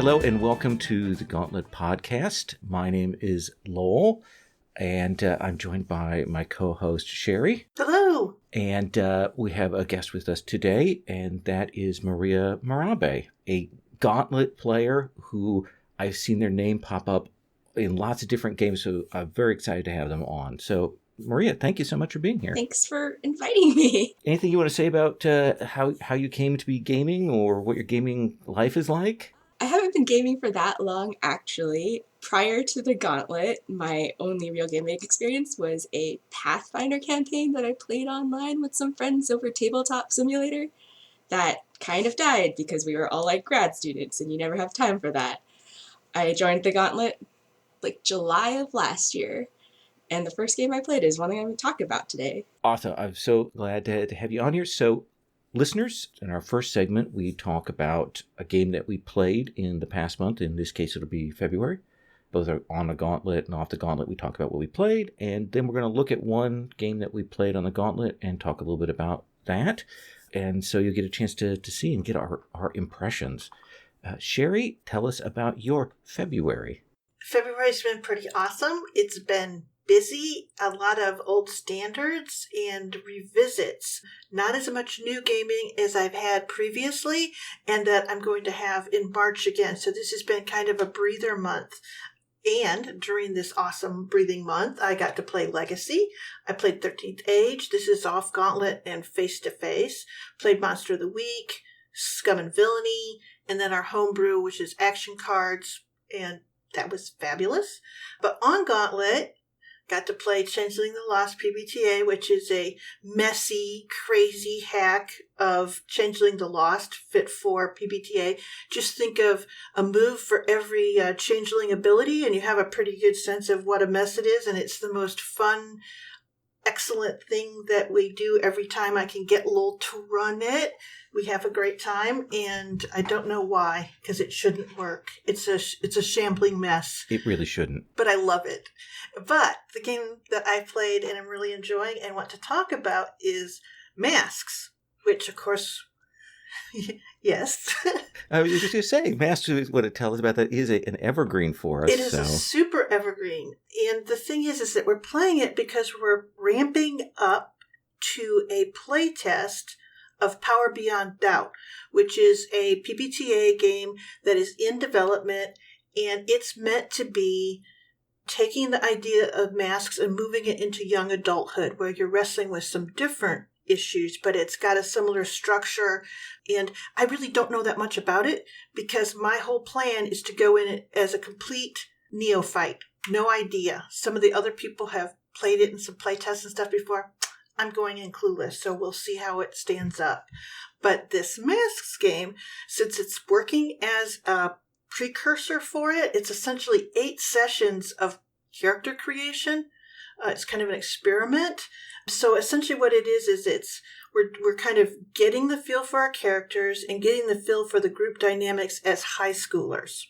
Hello and welcome to the Gauntlet Podcast. My name is Lowell, and I'm joined by my co-host Sherry. Hello. And we have a guest with us today, and that is Maria Marabe, a Gauntlet player who I've seen their name pop up in lots of different games, so I'm very excited to have them on. So, Maria, thank you so much for being here. Thanks for inviting me. Anything you want to say about how you came to be gaming or what your gaming life is like? I haven't been gaming for that long, actually. Prior to the Gauntlet, my only real gaming experience was a Pathfinder campaign that I played online with some friends over Tabletop Simulator. That kind of died because we were all like grad students and you never have time for that. I joined the Gauntlet July of last year, and the first game I played is one I'm going to talk about today. Awesome. I'm so glad to have you on here. So, listeners, in our first segment, we talk about a game that we played in the past month. In this case, it'll be February. Both are on the Gauntlet and off the Gauntlet. We talk about what we played, and then we're going to look at one game that we played on the Gauntlet and talk a little bit about that. And so you'll get a chance to see and get our impressions. Sherry, tell us about your February. February's been pretty awesome. It's been busy, a lot of old standards and revisits. Not as much new gaming as I've had previously and that I'm going to have in March again. So this has been kind of a breather month. And during this awesome breathing month, I got to play Legacy. I played 13th Age. This is off Gauntlet and face-to-face. Played Monster of the Week, Scum and Villainy, and then our homebrew, which is action cards, and that was fabulous. But on Gauntlet, got to play Changeling the Lost PBTA, which is a messy, crazy hack of Changeling the Lost fit for PBTA. Just think of a move for every Changeling ability, and you have a pretty good sense of what a mess it is, and it's the most fun, excellent thing that we do every time I can get Lowell to run it. We have a great time, and I don't know why, because it shouldn't work. It's a shambling mess. It really shouldn't. But I love it. But the game that I played and I'm really enjoying and want to talk about is Masks, which, of course, yes. I was just going to say, Masks, what it tells us about that is an evergreen for us. It is a super evergreen. And the thing is that we're playing it because we're ramping up to a play test of Power Beyond Doubt, which is a PBTA game that is in development, and it's meant to be taking the idea of masks and moving it into young adulthood, where you're wrestling with some different issues, but it's got a similar structure. And I really don't know that much about it because my whole plan is to go in it as a complete neophyte. No idea. Some of the other people have played it in some play tests and stuff before. I'm going in clueless, so we'll see how it stands up. But this Masks game, since it's working as a precursor for it, it's essentially 8 sessions of character creation. It's kind of an experiment. So essentially what it is we're kind of getting the feel for our characters and getting the feel for the group dynamics as high schoolers.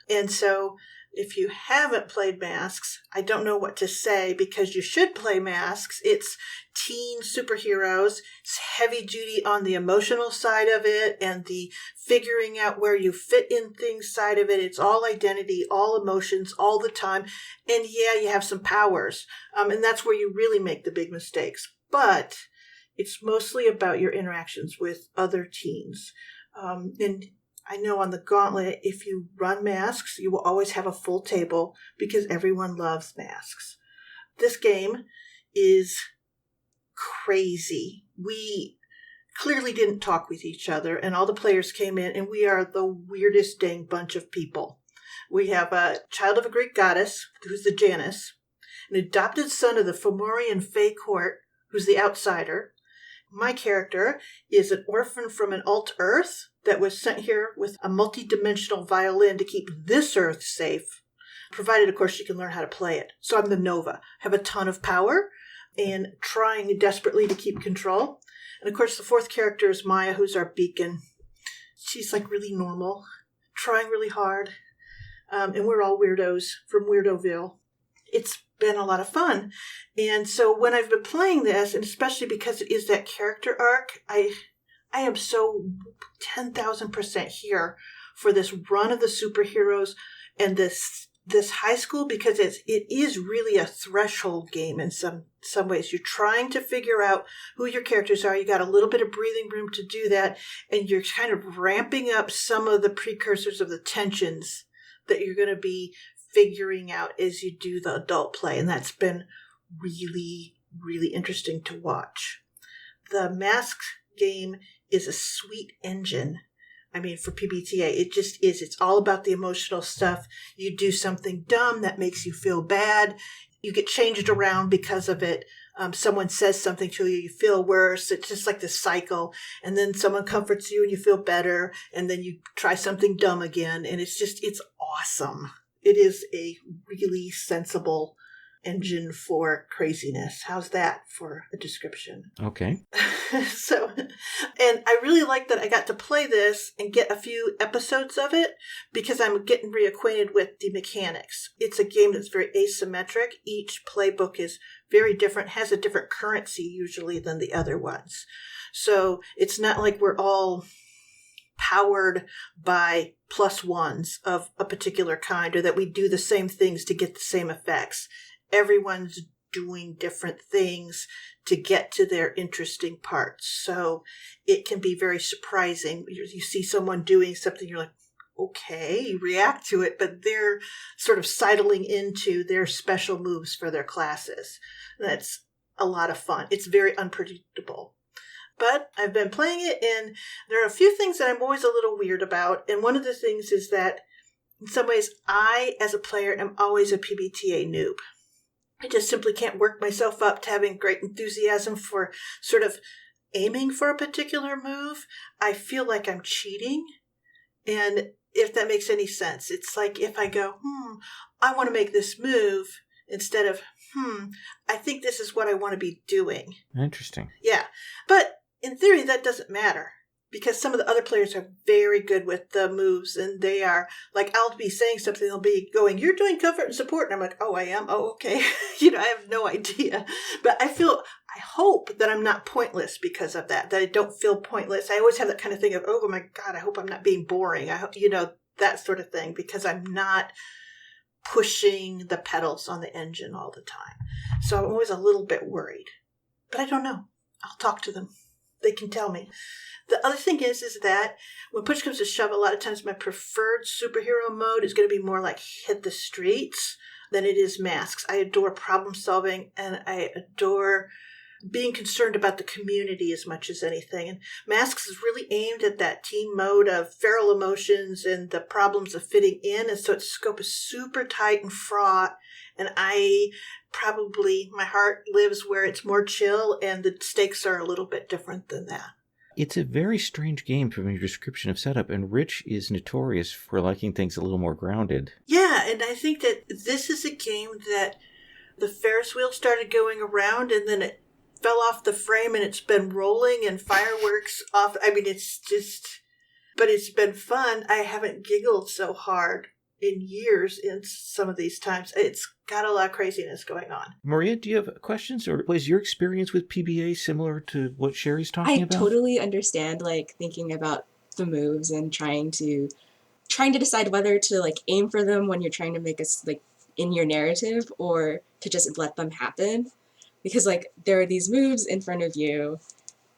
And so if you haven't played Masks, I don't know what to say because you should play Masks. It's teen superheroes. It's heavy duty on the emotional side of it and the figuring out where you fit in things side of it. It's all identity, all emotions, all the time. And yeah, you have some powers. And that's where you really make the big mistakes. But it's mostly about your interactions with other teens. And I know on the Gauntlet, if you run Masks, you will always have a full table because everyone loves Masks. This game is crazy. We clearly didn't talk with each other, and all the players came in, and we are the weirdest dang bunch of people. We have a child of a Greek goddess, who's the Janus, an adopted son of the Fomorian Fae court, who's the outsider. My character is an orphan from an alt-Earth that was sent here with a multi-dimensional violin to keep this Earth safe, provided, of course, she can learn how to play it. So I'm the Nova. Have a ton of power and trying desperately to keep control. And, of course, the fourth character is Maya, who's our beacon. She's, really normal, trying really hard. And we're all weirdos from Weirdoville. It's been a lot of fun. And so when I've been playing this, and especially because it is that character arc, I am so 10,000% here for this run of the superheroes and this high school, because it is really a threshold game in some ways. You're trying to figure out who your characters are. You got a little bit of breathing room to do that, and you're kind of ramping up some of the precursors of the tensions that you're going to be figuring out as you do the adult play, and that's been really, really interesting to watch. The Masks game is a sweet engine. I mean, for PBTA, it just is. It's all about the emotional stuff. You do something dumb that makes you feel bad. You get changed around because of it. Someone says something to you, you feel worse. It's just like this cycle. And then someone comforts you and you feel better. And then you try something dumb again. And it's awesome. It is a really sensible engine for craziness. How's that for a description? Okay. So, and I really like that I got to play this and get a few episodes of it because I'm getting reacquainted with the mechanics. It's a game that's very asymmetric. Each playbook is very different, has a different currency usually than the other ones. So it's not like we're all powered by plus ones of a particular kind or that we do the same things to get the same effects. Everyone's doing different things to get to their interesting parts. So it can be very surprising. You see someone doing something, you're like, okay, you react to it, but they're sort of sidling into their special moves for their classes. That's a lot of fun. It's very unpredictable. But I've been playing it, and there are a few things that I'm always a little weird about. And one of the things is that in some ways, I, as a player, am always a PBTA noob. I just simply can't work myself up to having great enthusiasm for sort of aiming for a particular move. I feel like I'm cheating. And if that makes any sense, it's like if I go, I want to make this move instead of, I think this is what I want to be doing. Interesting. Yeah. But in theory, that doesn't matter. Because some of the other players are very good with the moves, and they are, like, I'll be saying something, they'll be going, you're doing comfort and support, and I'm like, oh, I am? Oh, okay. I have no idea. But I hope that I'm not pointless because of that I don't feel pointless. I always have that kind of thing of, oh my God, I hope I'm not being boring. I hope, that sort of thing, because I'm not pushing the pedals on the engine all the time. So I'm always a little bit worried. But I don't know. I'll talk to them. They can tell me. The other thing is that when push comes to shove, a lot of times my preferred superhero mode is going to be more like hit the streets than it is Masks. I adore problem solving, and I adore being concerned about the community as much as anything. And Masks is really aimed at that team mode of feral emotions and the problems of fitting in. And so its scope is super tight and fraught. And my heart lives where it's more chill, and the stakes are a little bit different than that. It's a very strange game from your description of setup, and Rich is notorious for liking things a little more grounded. Yeah, and I think that this is a game that the Ferris wheel started going around, and then it fell off the frame, and it's been rolling, and fireworks off. I mean, but it's been fun. I haven't giggled so hard in years in some of these times. It's got a lot of craziness going on. Maria, do you have questions, or was your experience with PBA similar to what Sherry's talking about? I totally understand, thinking about the moves and trying to decide whether to aim for them when you're trying to make us in your narrative, or to just let them happen, because there are these moves in front of you,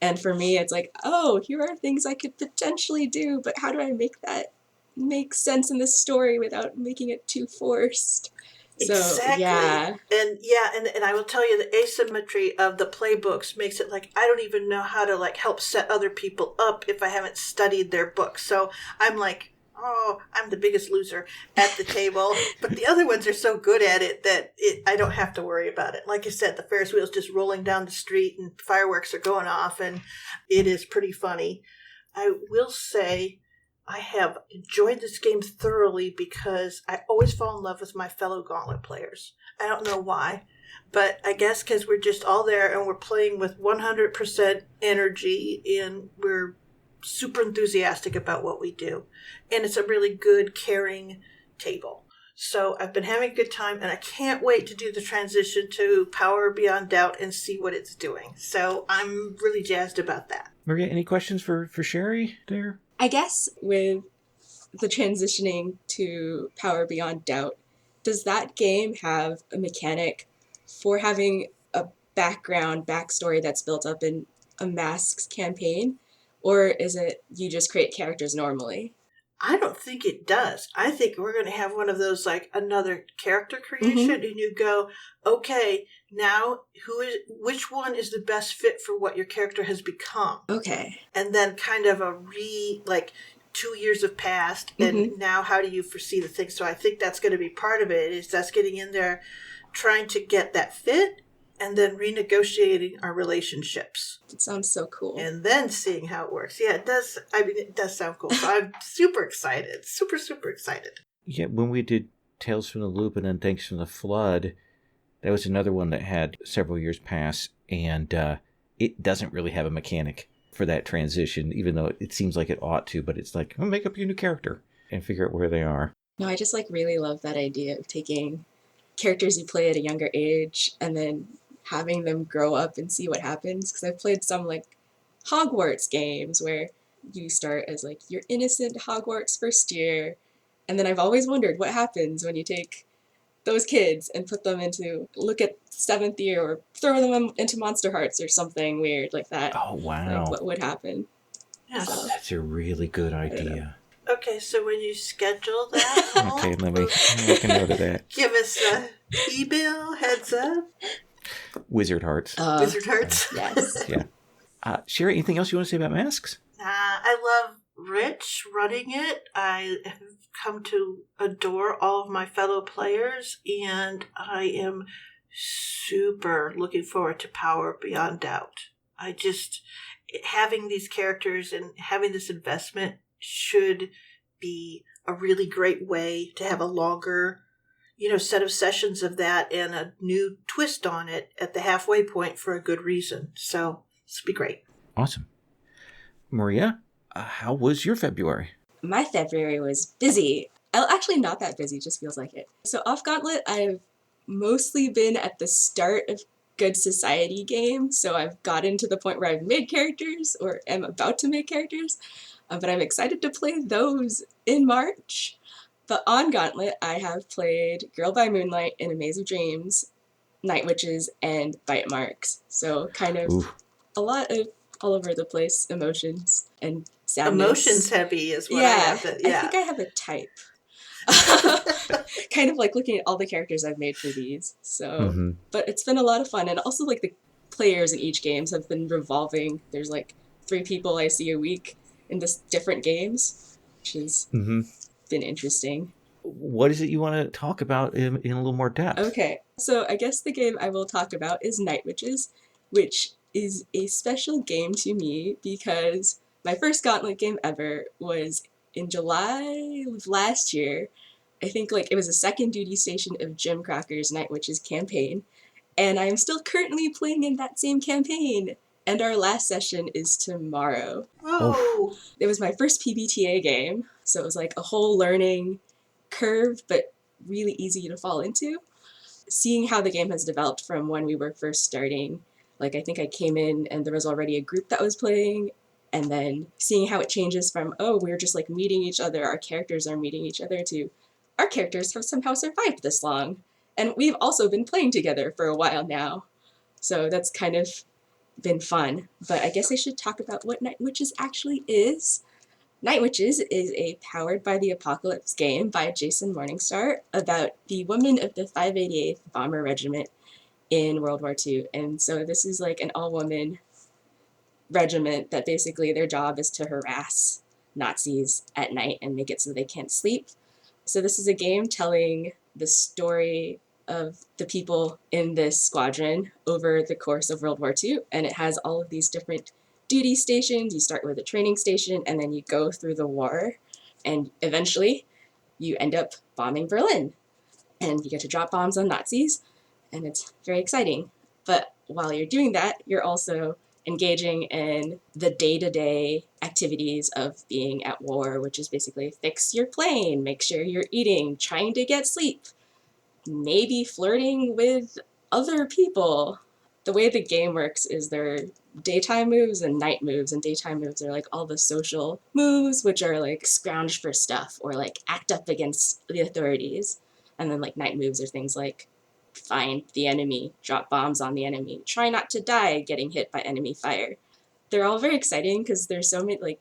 and for me it's oh, here are things I could potentially do, but how do I make that make sense in the story without making it too forced? Exactly. Yeah. And I will tell you, the asymmetry of the playbooks makes it I don't even know how to help set other people up if I haven't studied their books. So I'm I'm the biggest loser at the table. But the other ones are so good at it that I don't have to worry about it. Like I said, the Ferris wheel's just rolling down the street and fireworks are going off, and it is pretty funny. I will say, I have enjoyed this game thoroughly because I always fall in love with my fellow Gauntlet players. I don't know why, but I guess because we're just all there and we're playing with 100% energy, and we're super enthusiastic about what we do. And it's a really good, caring table. So I've been having a good time, and I can't wait to do the transition to Power Beyond Doubt and see what it's doing. So I'm really jazzed about that. Maria, any questions for Sherry there? I guess with the transitioning to Power Beyond Doubt, does that game have a mechanic for having a backstory that's built up in a Masks campaign? Or is it you just create characters normally? I don't think it does. I think we're going to have one of those, like another character creation, Mm-hmm. and you go, okay, now which one is the best fit for what your character has become? Okay. And then kind of like 2 years have passed, and Mm-hmm. now how do you foresee the thing? So I think that's going to be part of it, is that's getting in there, trying to get that fit, and then renegotiating our relationships. That sounds so cool. And then seeing how it works. Yeah, it does. I mean, it does sound cool. So I'm super excited. Super, super excited. Yeah, when we did Tales from the Loop and then Thanks from the Flood, that was another one that had several years pass, and it doesn't really have a mechanic for that transition, even though it seems like it ought to, but it's like, make up your new character and figure out where they are. No, I just like really love that idea of taking characters you play at a younger age and then having them grow up and see what happens. Because I've played some like Hogwarts games where you start as like your innocent Hogwarts first year, and then I've always wondered what happens when you take those kids and put them into look at seventh year or throw them into Monster Hearts or something weird like that. Oh, Like wow. what would happen? Yes. So, That's a really good idea. Okay, so when you schedule that, Okay, let me make a note of that. give us a email, heads up. Wizard Hearts. Wizard Hearts. yes. Yeah. Sherry, anything else you want to say about Masks? I love Rich running it. I have come to adore all of my fellow players, and I am super looking forward to Power Beyond Doubt. Having these characters and having this investment should be a really great way to have a longer, set of sessions of that and a new twist on it at the halfway point for a good reason. So this would be great. Awesome. Maria, how was your February? My February was busy. Actually, not that busy, just feels like it. So, off Gauntlet, I've mostly been at the start of Good Society games. So, I've gotten to the point where I've made characters or am about to make characters. But I'm excited to play those in March. But on Gauntlet, I have played Girl by Moonlight in A Maze of Dreams, Night Witches, and Bite Marks. So, kind of Ooh. a lot of all over the place emotions and sadness. Emotions heavy is what I have. I think I have a type. Kind of like looking at all the characters I've made for these. So, But it's been a lot of fun, and also like the players in each games have been revolving. There's like 3 people I see a week in this different games, which has been interesting. What is it you want to talk about in a little more depth? Okay, so I guess the game I will talk about is Night Witches, which is a special game to me because my first Gauntlet game ever was in July of last year. I think like it was a second duty station of Jim Cracker's Night Witches campaign, and I'm still currently playing in that same campaign, and our last session is tomorrow. Oh. It was my first PBTA game, so it was like a whole learning curve, but really easy to fall into. Seeing how the game has developed from when we were first starting, like I think I came in and there was already a group that was playing, and then seeing how it changes from, oh, we're just like meeting each other, our characters are meeting each other, to our characters have somehow survived this long. And we've also been playing together for a while now. So that's kind of been fun. But I guess I should talk about what Night Witches actually is. Night Witches is a Powered by the Apocalypse game by Jason Morningstar about the women of the 588th Bomber Regiment in World War II. And so this is like an all-woman regiment that basically their job is to harass Nazis at night and make it so they can't sleep. So this is a game telling the story of the people in this squadron over the course of World War II, and it has all of these different duty stations. You start with a training station, and then you go through the war, and eventually you end up bombing Berlin, and you get to drop bombs on Nazis, and it's very exciting. But while you're doing that, you're also engaging in the day-to-day activities of being at war, which is basically fix your plane, make sure you're eating, trying to get sleep, maybe flirting with other people. The way the game works is there are daytime moves and night moves, and daytime moves are like all the social moves, which are like scrounge for stuff or like act up against the authorities. And then like night moves are things like find the enemy, drop bombs on the enemy, try not to die getting hit by enemy fire. They're all very exciting because there's so many, like,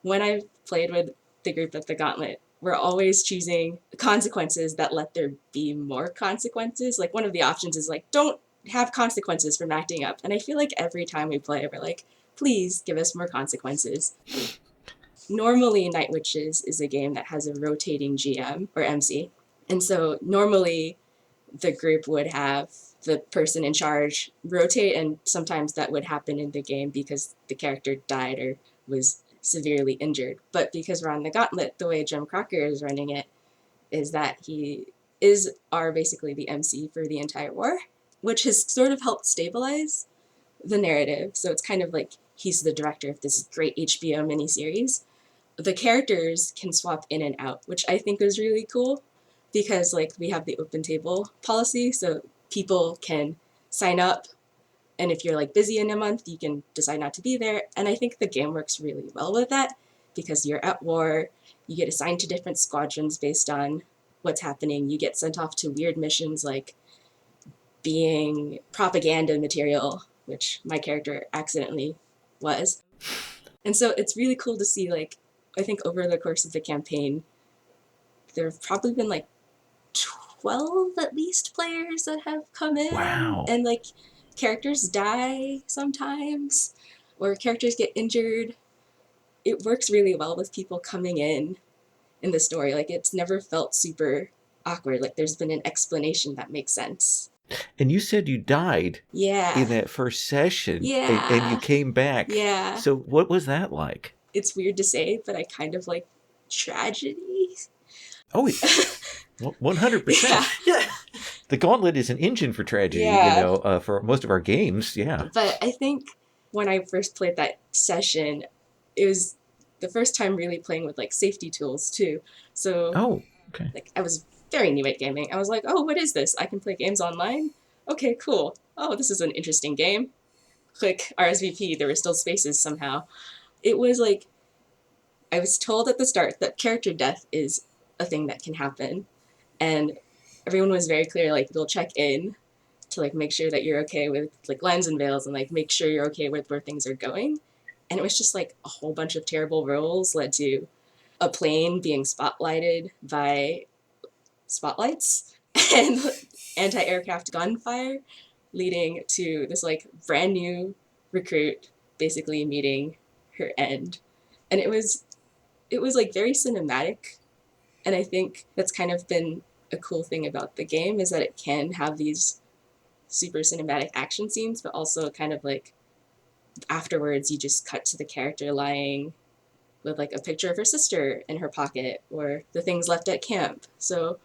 when I've played with the group at the Gauntlet, we're always choosing consequences that let there be more consequences. Like, one of the options is like, don't have consequences from acting up. And I feel like every time we play, we're like, please give us more consequences. Normally, Night Witches is a game that has a rotating GM or MC. And so normally the group would have the person in charge rotate, and sometimes that would happen in the game because the character died or was severely injured. But because we're on the Gauntlet, the way Jim Crocker is running it is that he is basically the MC for the entire war, which has sort of helped stabilize the narrative. So it's kind of like he's the director of this great HBO miniseries. The characters can swap in and out, which I think is really cool because like we have the open table policy, so people can sign up, and if you're like busy in a month, you can decide not to be there. And I think the game works really well with that because you're at war, you get assigned to different squadrons based on what's happening. You get sent off to weird missions like being propaganda material, which my character accidentally was. And so it's really cool to see, like, I think over the course of the campaign, there have probably been like 12 at least players that have come in. Wow. And like characters die sometimes or characters get injured. It works really well with people coming in the story. Like it's never felt super awkward. Like there's been an explanation that makes sense. And you said you died Yeah. in that first session. Yeah. And you came back. Yeah. So what was that like? It's weird to say, but I kind of like tragedy. Oh, 100%. Yeah. Yeah. The Gauntlet is an engine for tragedy, Yeah. For most of our games. Yeah. But I think when I first played that session, it was the first time really playing with like safety tools too. So Oh, okay. like I was very new at gaming. I was like, oh, what is this? I can play games online? Okay, cool. Oh, this is an interesting game. Click RSVP. There were still spaces somehow. It was like, I was told at the start that character death is a thing that can happen. And everyone was very clear, like, they'll check in to like make sure that you're okay with like lens and veils and like make sure you're okay with where things are going. And it was just like a whole bunch of terrible rolls led to a plane being spotlighted by spotlights and anti-aircraft gunfire, leading to this like brand new recruit basically meeting her end. And it was like very cinematic. And I think that's kind of been a cool thing about the game is that it can have these super cinematic action scenes, but also kind of like afterwards you just cut to the character lying with like a picture of her sister in her pocket or the things left at camp. So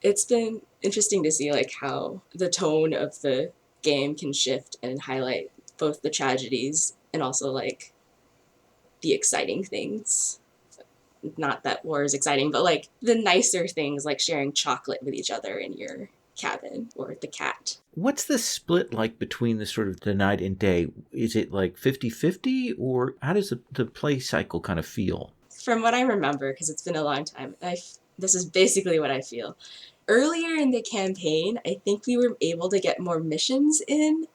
it's been interesting to see like how the tone of the game can shift and highlight both the tragedies and also like the exciting things. Not that war is exciting, but like the nicer things like sharing chocolate with each other in your cabin or the cat. What's the split like between the sort of the night and day? Is it like 50-50 or how does the play cycle kind of feel? From what I remember, because it's been a long time, this is basically what I feel. Earlier in the campaign, I think we were able to get more missions in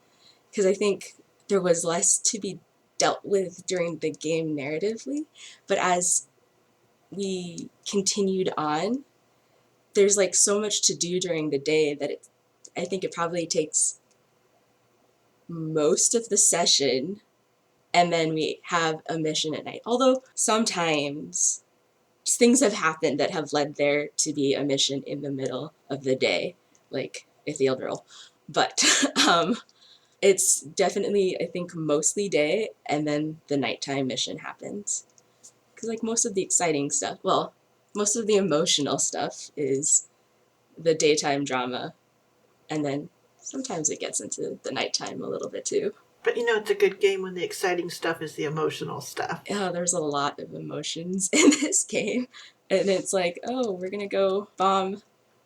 because I think there was less to be dealt with during the game narratively. But as we continued on, there's like so much to do during the day that I think it probably takes most of the session, and then we have a mission at night. Although sometimes things have happened that have led there to be a mission in the middle of the day, like Ethereal. But it's definitely, I think, mostly day, and then the nighttime mission happens. Because like most of the exciting stuff, well, most of the emotional stuff is the daytime drama, and then sometimes it gets into the nighttime a little bit too. But it's a good game when the exciting stuff is the emotional stuff. Yeah, there's a lot of emotions in this game. And it's like, oh, we're going to go bomb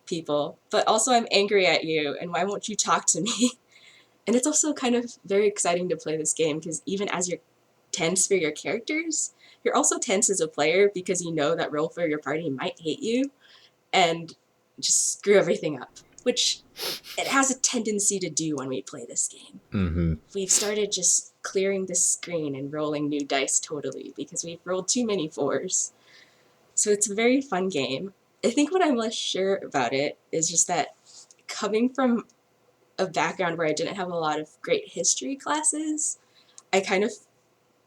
people. But also I'm angry at you, and why won't you talk to me? And it's also kind of very exciting to play this game because even as you're tense for your characters, you're also tense as a player because you know that role for your party might hate you and just screw everything up, which it has a tendency to do when we play this game. Mm-hmm. We've started just clearing the screen and rolling new dice totally because we've rolled too many 4s. So it's a very fun game. I think what I'm less sure about it is just that coming from a background where I didn't have a lot of great history classes, I kind of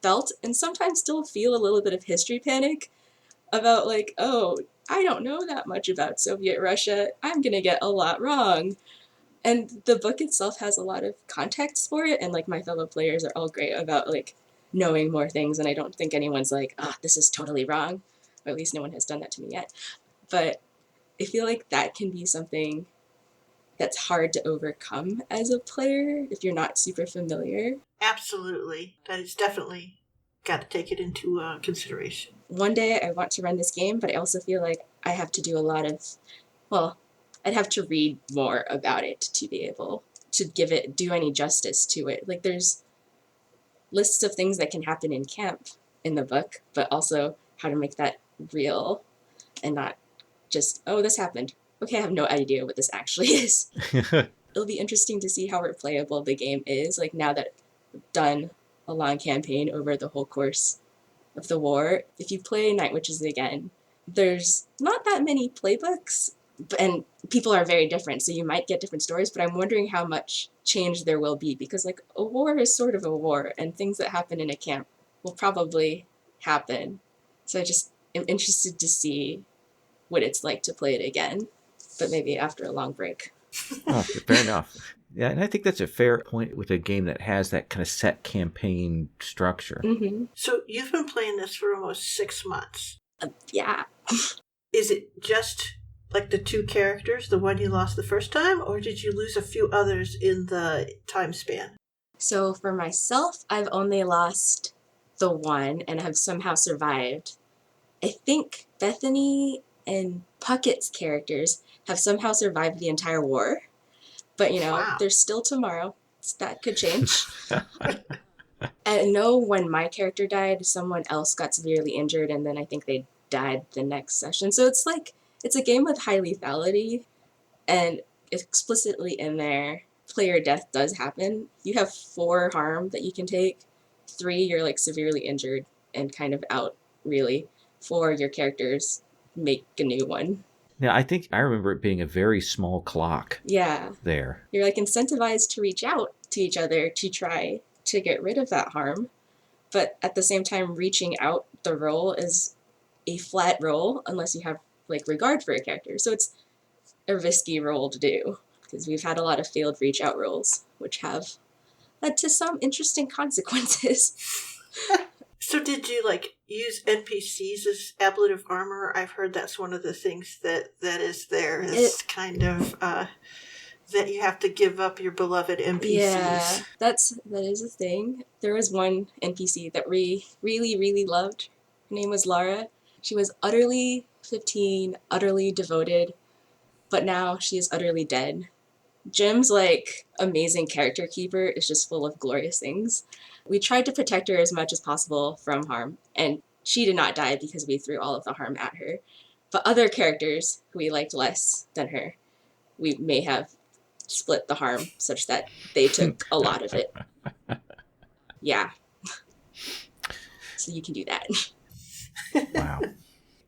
felt and sometimes still feel a little bit of history panic about like, oh, I don't know that much about Soviet Russia. I'm going to get a lot wrong. And the book itself has a lot of context for it, and like my fellow players are all great about like knowing more things, and I don't think anyone's like, this is totally wrong, or at least no one has done that to me yet. But I feel like that can be something that's hard to overcome as a player if you're not super familiar. Absolutely. That is definitely got to take it into consideration. One day I want to run this game, but I also feel like I have to do a lot of, well, I'd have to read more about it to be able to do any justice to it. Like there's lists of things that can happen in camp in the book, but also how to make that real and not just, oh, this happened. Okay, I have no idea what this actually is. It'll be interesting to see how replayable the game is, like now that I've done a long campaign over the whole course of the war. If you play Night Witches again, there's not that many playbooks, and people are very different, so you might get different stories, but I'm wondering how much change there will be, because like a war is sort of a war, and things that happen in a camp will probably happen. So I just am interested to see what it's like to play it again, but maybe after a long break. Oh, fair enough. Yeah, and I think that's a fair point with a game that has that kind of set campaign structure. Mm-hmm. So you've been playing this for almost 6 months. Yeah. Is it just like the 2 characters, the one you lost the first time, or did you lose a few others in the time span? So for myself, I've only lost the one and have somehow survived. I think Bethany and Puckett's characters have somehow survived the entire war. But, Wow. there's still tomorrow. That could change. I know when my character died, someone else got severely injured, and then I think they died the next session. So it's like, it's a game with high lethality, and explicitly in there, player death does happen. You have 4 harm that you can take. 3, you're like severely injured and kind of out, really. 4, your characters make a new one. Now, I think I remember it being a very small clock. Yeah. There. You're like incentivized to reach out to each other to try to get rid of that harm. But at the same time, reaching out, the roll is a flat roll unless you have like regard for a character. So it's a risky roll to do because we've had a lot of failed reach out rolls, which have led to some interesting consequences. So did you use NPCs as ablative armor? I've heard that's one of the things that is there is kind of that you have to give up your beloved NPCs. Yeah, that is a thing. There was one NPC that we really, really loved. Her name was Lara. She was utterly 15, utterly devoted, but now she is utterly dead. Jim's amazing character keeper is just full of glorious things. We tried to protect her as much as possible from harm, and she did not die because we threw all of the harm at her. But other characters who we liked less than her, we may have split the harm such that they took a lot of it. Yeah. So you can do that. Wow.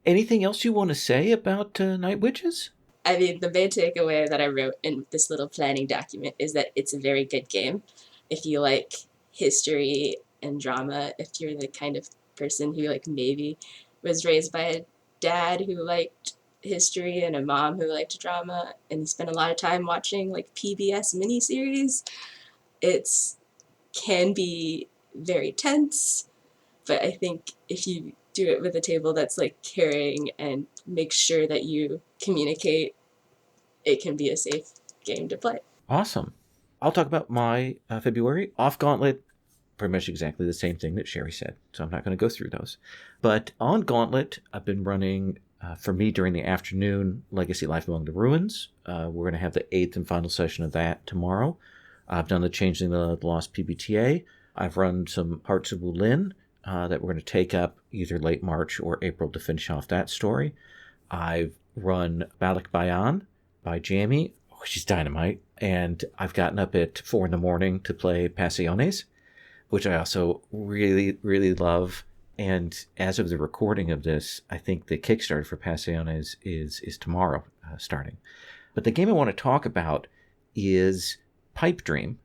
Anything else you want to say about Night Witches? I mean, the main takeaway that I wrote in this little planning document is that it's a very good game. If you like history and drama, if you're the kind of person who maybe was raised by a dad who liked history and a mom who liked drama, and you spend a lot of time watching PBS miniseries, it's can be very tense, but I think if you do it with a table that's caring and makes sure that you communicate, it can be a safe game to play. Awesome. I'll talk about my February. Off Gauntlet, pretty much exactly the same thing that Sherry said, so I'm not going to go through those. But on Gauntlet, I've been running, for me during the afternoon, Legacy Life Among the Ruins. We're going to have the 8th and final session of that tomorrow. I've done the Changeling the Lost PBTA. I've run some Hearts of Wulin that we're going to take up either late March or April to finish off that story. I've run Balak Bayan by Jamie, which is dynamite. And I've gotten up at 4 in.the morning to play Pasiones, which I also really, really love. And as of the recording of this, I think the Kickstarter for Pasiones is tomorrow starting. But the game I want to talk about is Pipedream.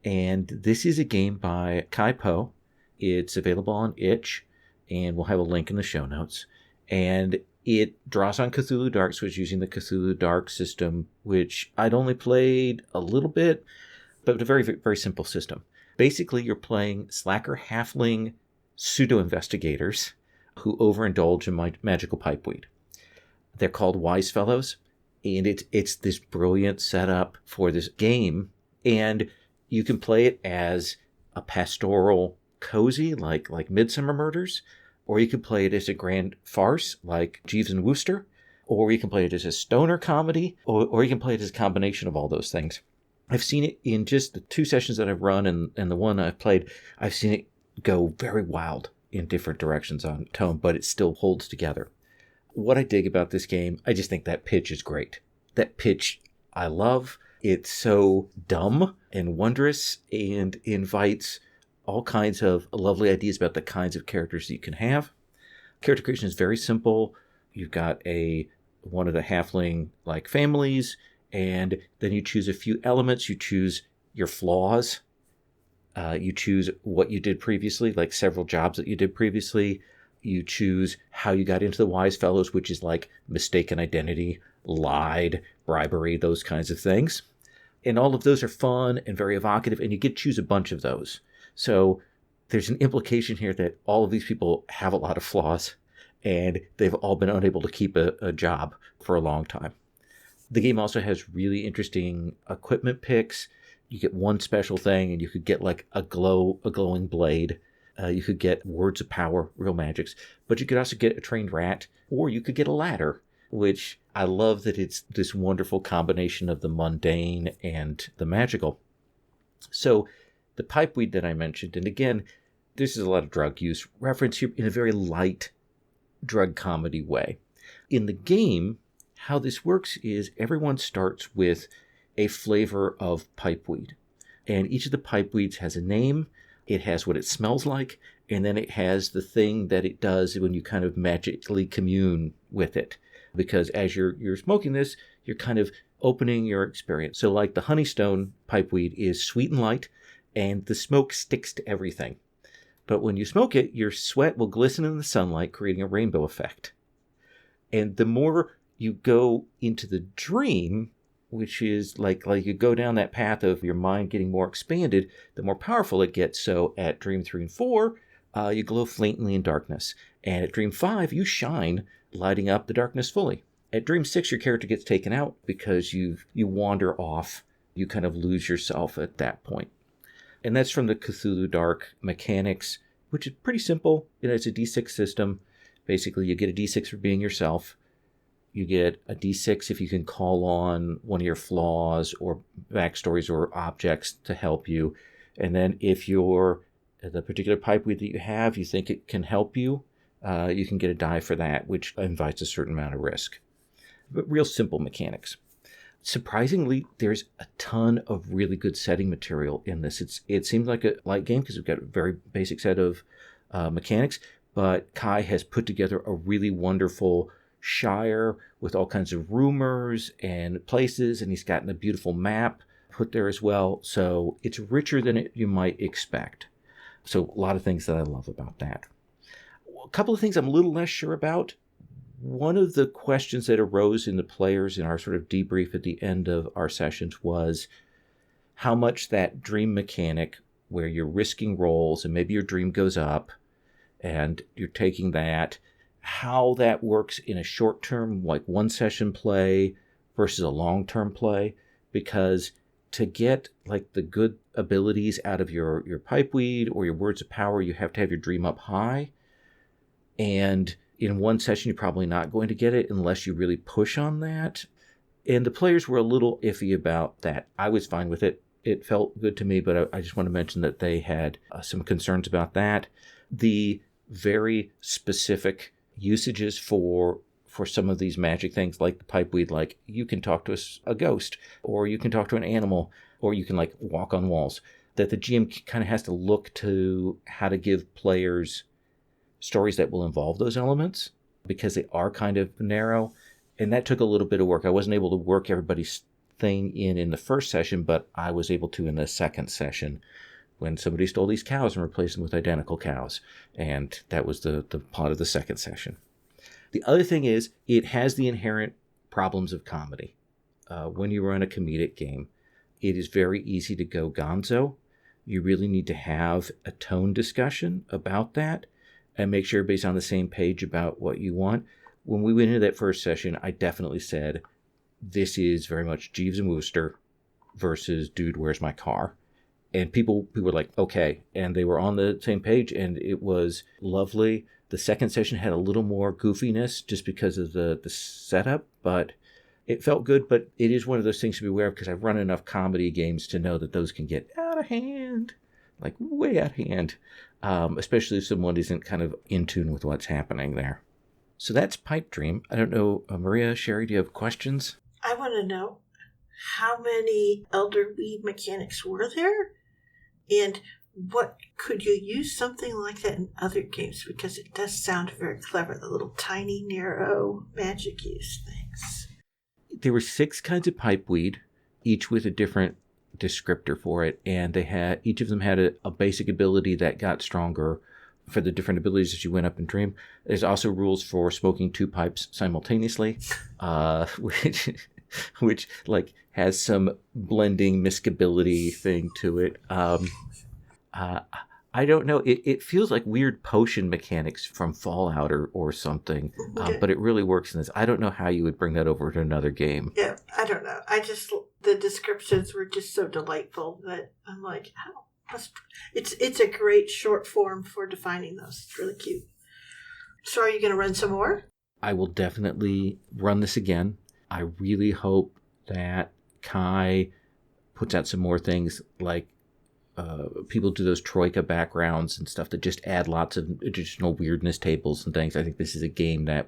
And this is a game by Kai Po. It's available on itch, and we'll have a link in the show notes. And it draws on Cthulhu Dark, so it's using the Cthulhu Dark system, which I'd only played a little bit, but a very, very simple system. Basically, you're playing slacker halfling pseudo-investigators who overindulge in magical pipeweed. They're called Wise Fellows, and it's this brilliant setup for this game. And you can play it as a pastoral cozy, like Midsummer Murders, or you can play it as a grand farce, like Jeeves and Wooster, or you can play it as a stoner comedy, or you can play it as a combination of all those things. I've seen it in just the 2 sessions that I've run and the one I've played. I've seen it go very wild in different directions on tone, but it still holds together. What I dig about this game, I just think that pitch is great. That pitch I love. It's so dumb and wondrous and invites all kinds of lovely ideas about the kinds of characters that you can have. Character creation is very simple. You've got one of the halfling like families, and then you choose a few elements. You choose your flaws. You choose what you did previously, like several jobs that you did previously. You choose how you got into the Wise Fellows, which is like mistaken identity, lied, bribery, those kinds of things. And all of those are fun and very evocative, and you get to choose a bunch of those. So there's an implication here that all of these people have a lot of flaws, and they've all been unable to keep a job for a long time. The game also has really interesting equipment picks. You get one special thing, and you could get like a glowing blade. You could get words of power, real magics, but you could also get a trained rat, or you could get a ladder, which I love that it's this wonderful combination of the mundane and the magical. So the pipeweed that I mentioned, and again, this is a lot of drug use reference here in a very light drug comedy way. In the game, how this works is everyone starts with a flavor of pipeweed, and each of the pipeweeds has a name. It has what it smells like, and then it has the thing that it does when you kind of magically commune with it. Because as you're smoking this, you're kind of opening your experience. So like the honeystone pipeweed is sweet and light, and the smoke sticks to everything. But when you smoke it, your sweat will glisten in the sunlight, creating a rainbow effect. And the more you go into the dream, which is like you go down that path of your mind getting more expanded, the more powerful it gets. So at Dream 3 and 4, you glow faintly in darkness. And at Dream 5, you shine, lighting up the darkness fully. At Dream 6, your character gets taken out because you wander off. You kind of lose yourself at that point. And that's from the Cthulhu Dark mechanics, which is pretty simple. It's a D6 system. Basically, you get a D6 for being yourself. You get a D6 if you can call on one of your flaws or backstories or objects to help you. And then if the particular pipeweed that you have, you think it can help you, you can get a die for that, which invites a certain amount of risk. But real simple mechanics. Surprisingly, there's a ton of really good setting material in this. It seems like a light game because we've got a very basic set of mechanics, but Kai has put together a really wonderful shire with all kinds of rumors and places, and he's gotten a beautiful map put there as well. So it's richer than you might expect. So a lot of things that I love about that. A couple of things I'm a little less sure about. One of the questions that arose in the players in our sort of debrief at the end of our sessions was how much that dream mechanic where you're risking rolls and maybe your dream goes up and you're taking that, how that works in a short-term, like one-session play versus a long-term play. Because to get like the good abilities out of your pipeweed or your words of power, you have to have your dream up high. And in one session, you're probably not going to get it unless you really push on that. And the players were a little iffy about that. I was fine with it. It felt good to me, but I just want to mention that they had some concerns about that. The very specific usages for some of these magic things, like the pipeweed, like you can talk to a ghost, or you can talk to an animal, or you can like walk on walls, that the GM kind of has to look to how to give players stories that will involve those elements, because they are kind of narrow. And that took a little bit of work. I wasn't able to work everybody's thing in the first session, but I was able to in the second session, when somebody stole these cows and replaced them with identical cows. And that was the plot of the second session. The other thing is, it has the inherent problems of comedy. When you run a comedic game, it is very easy to go gonzo. You really need to have a tone discussion about that and make sure everybody's on the same page about what you want. When we went into that first session, I definitely said, this is very much Jeeves and Wooster versus Dude, Where's My Car? And people were like, okay. And they were on the same page, and it was lovely. The second session had a little more goofiness just because of the setup, but it felt good. But it is one of those things to be aware of, because I've run enough comedy games to know that those can get out of hand, like way out of hand, especially if someone isn't kind of in tune with what's happening there. So that's Pipedream. I don't know, Maria, Sherry, do you have questions? I want to know, how many Elder Weed mechanics were there? And what could you use something like that in other games? Because it does sound very clever, the little tiny, narrow magic use things. There were 6 kinds of pipeweed, each with a different descriptor for it, and each of them had a basic ability that got stronger for the different abilities as you went up in Dream. There's also rules for smoking 2 pipes simultaneously, which like has some blending miscability thing to it. I don't know. It feels like weird potion mechanics from Fallout or something, but it really works in this. I don't know how you would bring that over to another game. Yeah, I don't know. The descriptions were just so delightful that I'm like, how? It's a great short form for defining those. It's really cute. So are you going to run some more? I will definitely run this again. I really hope that Kai puts out some more things, like people do those Troika backgrounds and stuff that just add lots of additional weirdness tables and things. I think this is a game that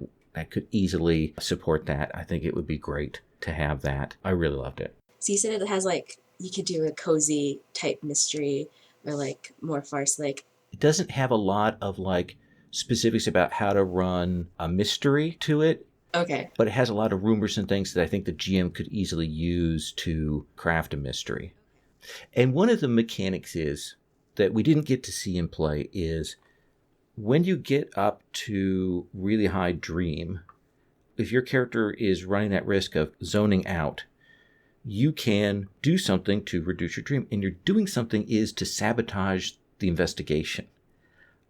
could easily support that. I think it would be great to have that. I really loved it. So you said it has like, you could do a cozy type mystery or like more farce like. It doesn't have a lot of like specifics about how to run a mystery to it. Okay. But it has a lot of rumors and things that I think the GM could easily use to craft a mystery. And one of the mechanics is that we didn't get to see in play is when you get up to really high Dream, if your character is running that risk of zoning out, you can do something to reduce your Dream. And your doing something is to sabotage the investigation,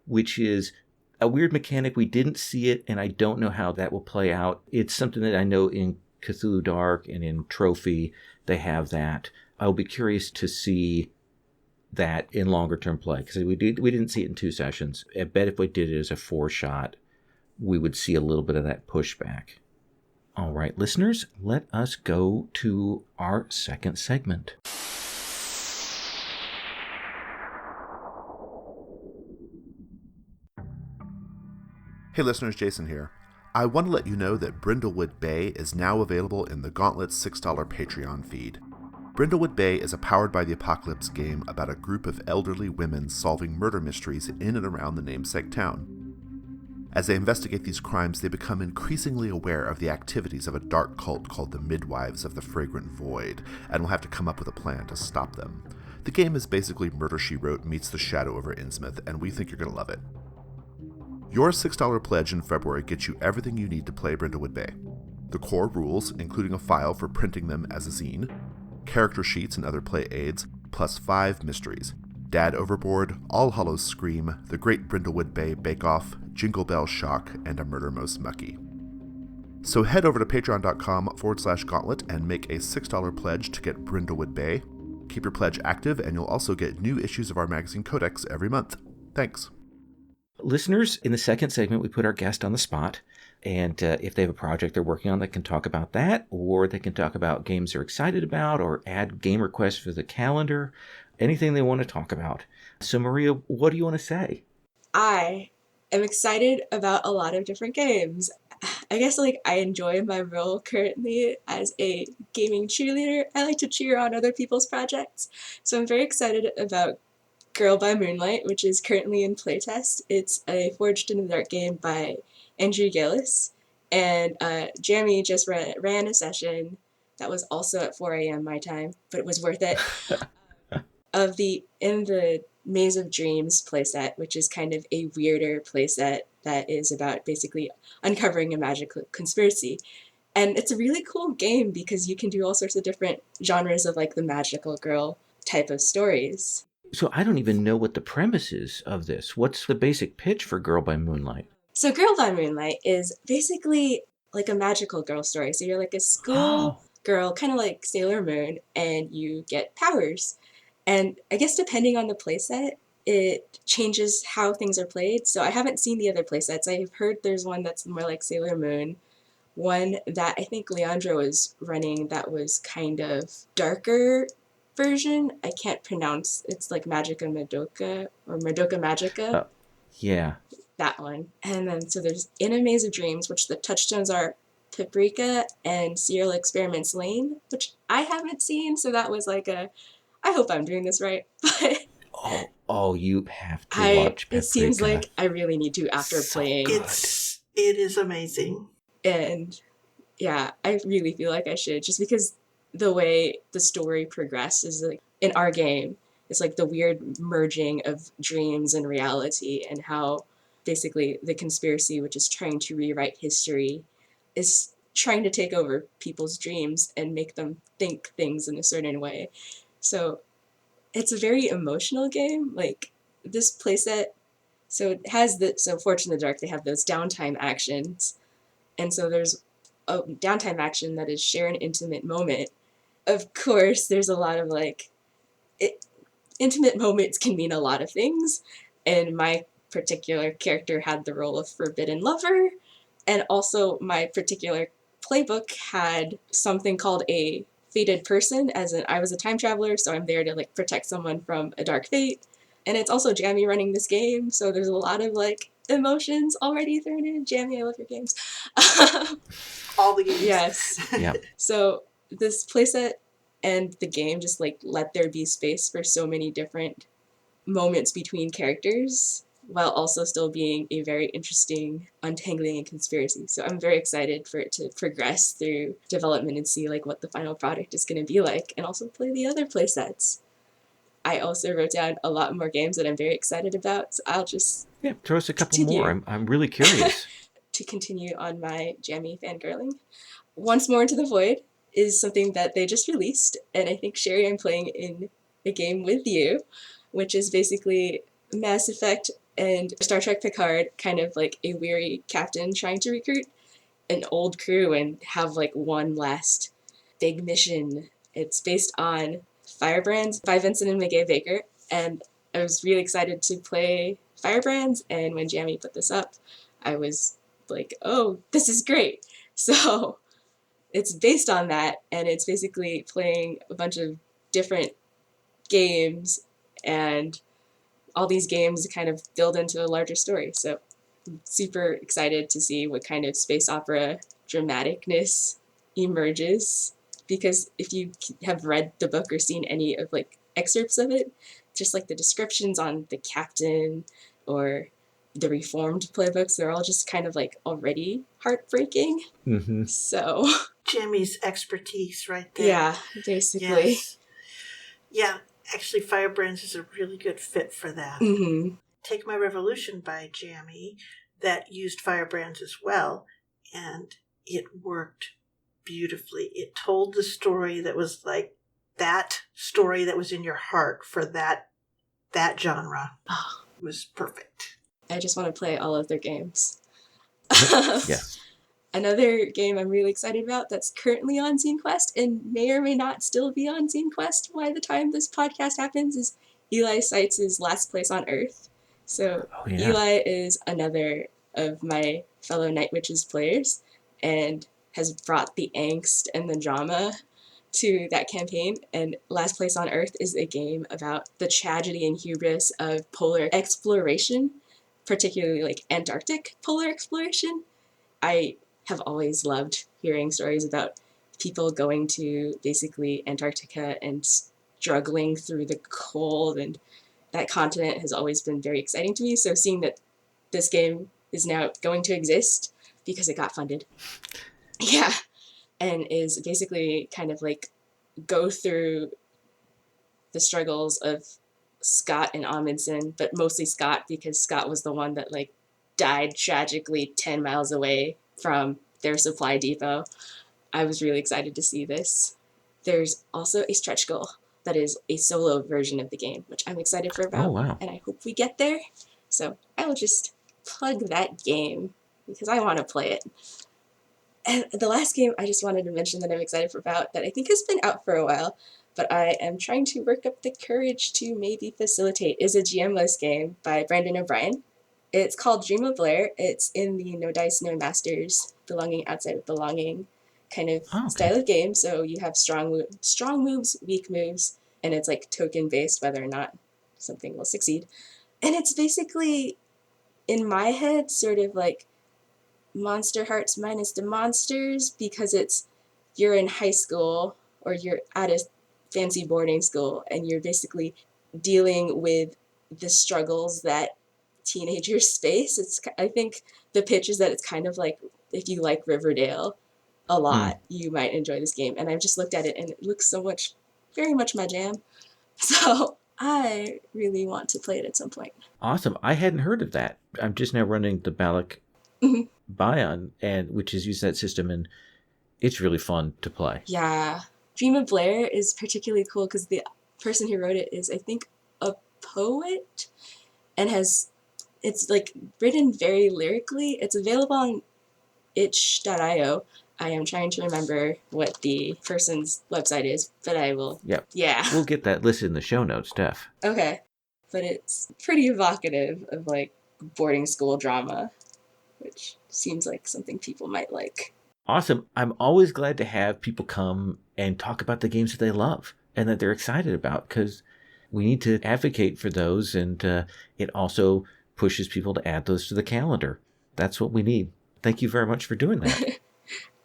which is a weird mechanic. We didn't see it, and I don't know how that will play out. It's something that I know in Cthulhu Dark and in Trophy, they have that. I'll be curious to see that in longer term play, because we didn't see it in 2 sessions. I bet if we did it as a 4-shot, we would see a little bit of that pushback. All right, listeners, let us go to our second segment. Hey listeners, Jason here. I want to let you know that Brindlewood Bay is now available in the Gauntlet's $6 Patreon feed. Brindlewood Bay is a Powered by the Apocalypse game about a group of elderly women solving murder mysteries in and around the namesake town. As they investigate these crimes, they become increasingly aware of the activities of a dark cult called the Midwives of the Fragrant Void, and will have to come up with a plan to stop them. The game is basically Murder, She Wrote meets The Shadow over Innsmouth, and we think you're going to love it. Your $6 pledge in February gets you everything you need to play Brindlewood Bay. The core rules, including a file for printing them as a zine, character sheets and other play aids, plus 5 mysteries: Dad Overboard, All Hallows Scream, The Great Brindlewood Bay Bake Off, Jingle Bell Shock, and A Murder Most Mucky. So head over to patreon.com/gauntlet and make a $6 pledge to get Brindlewood Bay. Keep your pledge active, and you'll also get new issues of our magazine Codex every month. Thanks. Listeners, in the second segment, we put our guest on the spot. And if they have a project they're working on, they can talk about that, or they can talk about games they're excited about, or add game requests for the calendar, anything they want to talk about. So, Maria, what do you want to say? I am excited about a lot of different games. I guess I enjoy my role currently as a gaming cheerleader. I like to cheer on other people's projects. So I'm very excited about Girl by Moonlight, which is currently in playtest. It's a Forged in the Dark game by Andrew Gillis. And Jamie just ran a session that was also at 4 a.m. my time, but it was worth it, in the Maze of Dreams playset, which is kind of a weirder playset that is about basically uncovering a magical conspiracy. And it's a really cool game because you can do all sorts of different genres of the magical girl type of stories. So I don't even know what the premise is of this. What's the basic pitch for Girl by Moonlight? So Girl by Moonlight is basically like a magical girl story. So you're like a school girl, kind of like Sailor Moon, and you get powers. And I guess depending on the playset, it changes how things are played. So I haven't seen the other playsets. I've heard there's one that's more like Sailor Moon, one that I think Leandro was running that was kind of darker version. I can't pronounce. It's like Magica Madoka or Madoka Magica. Yeah. That one. And then so there's In a Maze of Dreams, which the touchstones are Paprika and Serial Experiments Lane, which I haven't seen. So that was I hope I'm doing this right. But Oh, you have to watch Paprika. It seems like I really need to after playing. It is amazing. And yeah, I really feel like I should, just because the way the story progresses in our game, it's the weird merging of dreams and reality, and how basically the conspiracy, which is trying to rewrite history, is trying to take over people's dreams and make them think things in a certain way. So it's a very emotional game. This playset, so it has Forge in the Dark, they have those downtime actions. And so there's a downtime action that is share an intimate moment. Of course, there's a lot of intimate moments can mean a lot of things. And my particular character had the role of forbidden lover. And also my particular playbook had something called a fated person, as in I was a time traveler, so I'm there to protect someone from a dark fate. And it's also Jamie running this game, so there's a lot of emotions already thrown in. Jamie, I love your games. All the games. Yes. Yeah. So this playset and the game just let there be space for so many different moments between characters, while also still being a very interesting untangling and conspiracy. So I'm very excited for it to progress through development and see what the final product is going to be like, and also play the other playsets. I also wrote down a lot more games that I'm very excited about, so I'll just throw us a couple more. I'm really curious. To continue on my Jammy fangirling, Once More Into the Void is something that they just released, and I think, Sherry, I'm playing in a game with you, which is basically Mass Effect and Star Trek Picard, kind of like a weary captain trying to recruit an old crew and have one last big mission. It's based on Firebrands by Vincent and Megan Baker, and I was really excited to play Firebrands, and when Jamie put this up, I was oh, this is great. So it's based on that, and it's basically playing a bunch of different games, and all these games kind of build into a larger story. So I'm super excited to see what kind of space opera dramaticness emerges, because if you have read the book or seen any of excerpts of it, just the descriptions on the captain or the reformed playbooks, they're all just kind of already heartbreaking. Mm-hmm. So Jamie's expertise right there. Yeah, basically. Yes. Yeah, actually Firebrands is a really good fit for that. Mm-hmm. Take My Revolution by Jamie that used Firebrands as well, and it worked beautifully. It told the story that was that story that was in your heart for that genre. Oh. It was perfect. I just want to play all of their games. Yeah. Another game I'm really excited about that's currently on Zine Quest and may or may not still be on Zine Quest by the time this podcast happens is Eli Seitz' Last Place on Earth. So Eli is another of my fellow Night Witches players and has brought the angst and the drama to that campaign. And Last Place on Earth is a game about the tragedy and hubris of polar exploration, particularly like Antarctic polar exploration. I have always loved hearing stories about people going to basically Antarctica and struggling through the cold, and that continent has always been very exciting to me. So seeing that this game is now going to exist because it got funded, yeah, and is basically kind of like go through the struggles of Scott and Amundsen, but mostly Scott because Scott was the one that like died tragically 10 miles away from their supply depot. I was really excited to see this. There's also a stretch goal that is a solo version of the game, which I'm excited for about, Oh, wow. and I hope we get there. So I will just plug that game because I want to play it. And the last game I just wanted to mention that I'm excited for about, that I think has been out for a while, but I am trying to work up the courage to maybe facilitate, is a GM-less game by Brandon O'Brien. It's called Dream of Blair. It's in the No Dice, No Masters, belonging outside of belonging kind of style of game. So you have strong moves, weak moves, and it's like token based whether or not something will succeed. And it's basically, in my head, sort of like Monster Hearts minus the monsters, because you're in high school or you're at a fancy boarding school and you're basically dealing with the struggles that teenagers face. I think the pitch is that it's kind of like, if you like Riverdale a lot, you might enjoy this game. And I've just looked at it and it looks very much my jam. So I really want to play it at some point. Awesome. I hadn't heard of that. I'm just now running the Balak Bion, which is used that system, and it's really fun to play. Yeah. Dream of Blair is particularly cool because the person who wrote it is, I think, a poet and it's like written very lyrically. It's available on itch.io. I am trying to remember what the person's website is, but I will. Yep. Yeah. We'll get that listed in the show notes, Steph. Okay. But it's pretty evocative of like boarding school drama, which seems like something people might like. Awesome. I'm always glad to have people come and talk about the games that they love and that they're excited about, because we need to advocate for those, and it also pushes people to add those to the calendar. That's what we need. Thank you very much for doing that.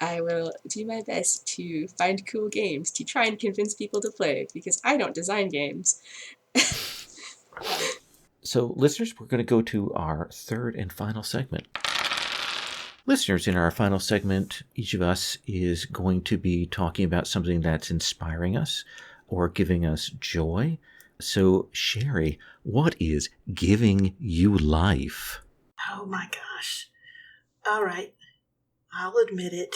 I will do my best to find cool games to try and convince people to play, because I don't design games. So, listeners, we're going to go to our third and final segment. Listeners, in our final segment, each of us is going to be talking about something that's inspiring us or giving us joy. So, Sherry, what is giving you life? Oh my gosh. All right. I'll admit it.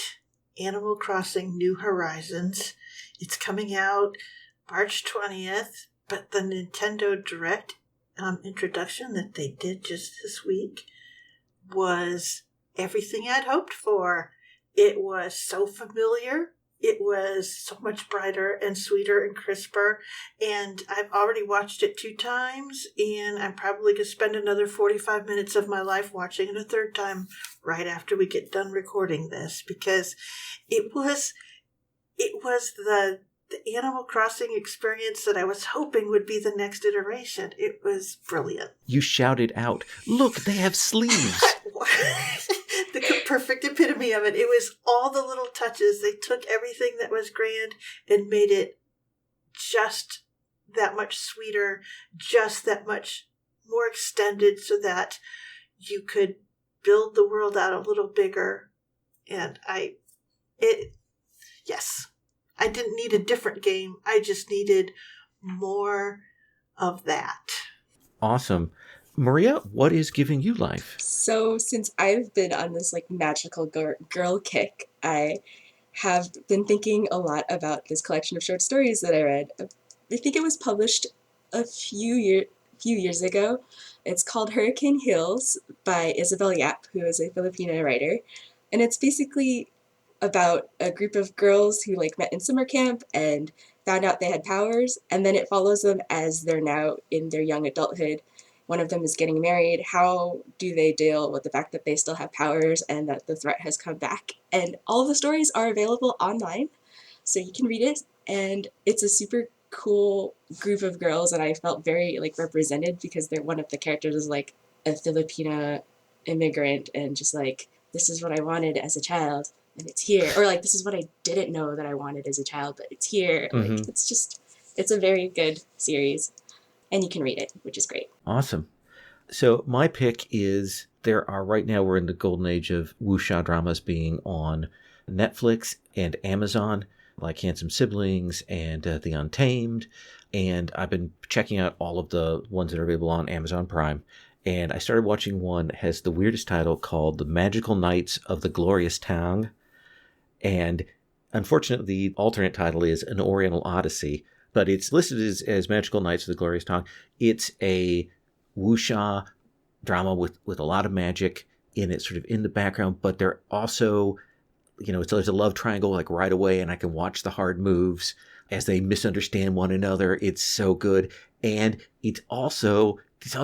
Animal Crossing New Horizons. It's coming out March 20th, but the Nintendo Direct introduction that they did just this week was everything I'd hoped for. It was so familiar. It was so much brighter and sweeter and crisper. And I've already watched it 2 times, and I'm probably going to spend another 45 minutes of my life watching it a third time right after we get done recording this, because it was the Animal Crossing experience that I was hoping would be the next iteration. It was brilliant. You shouted out, "Look, they have sleeves!" The perfect epitome of it. It was all the little touches. They took everything that was grand and made it just that much sweeter, just that much more extended, so that you could build the world out a little bigger. And yes. I didn't need a different game. I just needed more of that. Awesome. Maria, what is giving you life? So since I've been on this like magical girl kick, I have been thinking a lot about this collection of short stories that I read. I think it was published a few years ago. It's called Hurricane Hills by Isabel Yap, who is a Filipino writer. And it's basically about a group of girls who like met in summer camp and found out they had powers, and then it follows them as they're now in their young adulthood one of them is getting married. How do they deal with the fact that they still have powers and that the threat has come back? And all of the stories are available online, so you can read it. And it's a super cool group of girls, and I felt very like represented because they're one of the characters is like a Filipina immigrant, and just like, this is what I wanted as a child, and it's here. Or like, this is what I didn't know that I wanted as a child, but it's here. Mm-hmm. Like, it's a very good series, and you can read it, which is great. Awesome. So my pick is, right now we're in the golden age of wuxia dramas being on Netflix and Amazon, like Handsome Siblings and The Untamed. And I've been checking out all of the ones that are available on Amazon Prime. And I started watching one that has the weirdest title called The Magical Nights of the Glorious Tang. And unfortunately, the alternate title is An Oriental Odyssey, but it's listed as Magical Nights of the Glorious Tang. It's a wuxia drama with a lot of magic in it, sort of in the background, but they're also, there's a love triangle like right away, and I can watch the hard moves as they misunderstand one another. It's so good. And it's also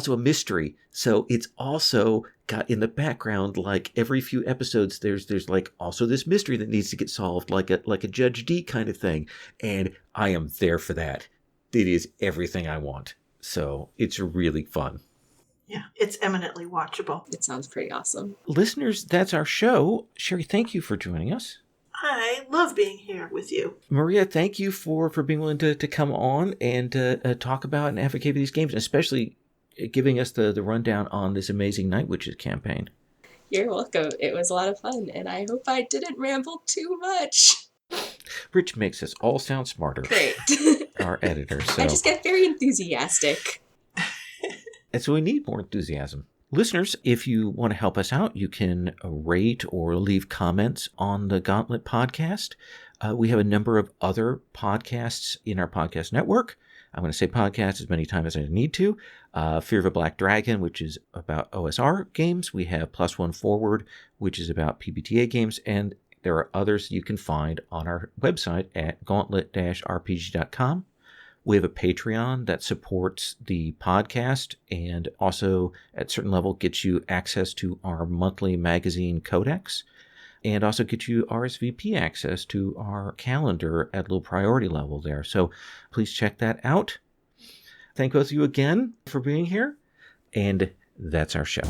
a mystery. So it's also got in the background, like every few episodes, there's like also this mystery that needs to get solved, like a Judge D kind of thing. And I am there for that. It is everything I want. So it's really fun. Yeah, it's eminently watchable. It sounds pretty awesome. Listeners, that's our show. Sherry, thank you for joining us. I love being here with you. Maria, thank you for being willing to come on and talk about and advocate for these games, and especially giving us the rundown on this amazing Night Witches campaign. You're welcome. It was a lot of fun, and I hope I didn't ramble too much. Rich makes us all sound smarter. Great. Our editor. So. I just get very enthusiastic. And so we need more enthusiasm. Listeners, if you want to help us out, you can rate or leave comments on the Gauntlet podcast. We have a number of other podcasts in our podcast network. I'm going to say podcast as many times as I need to. Fear of a Black Dragon, which is about OSR games. We have Plus One Forward, which is about PBTA games. And there are others you can find on our website at gauntlet-rpg.com. We have a Patreon that supports the podcast and also at certain level gets you access to our monthly magazine codex and also gets you RSVP access to our calendar at a low priority level there. So please check that out. Thank both of you again for being here. And that's our show.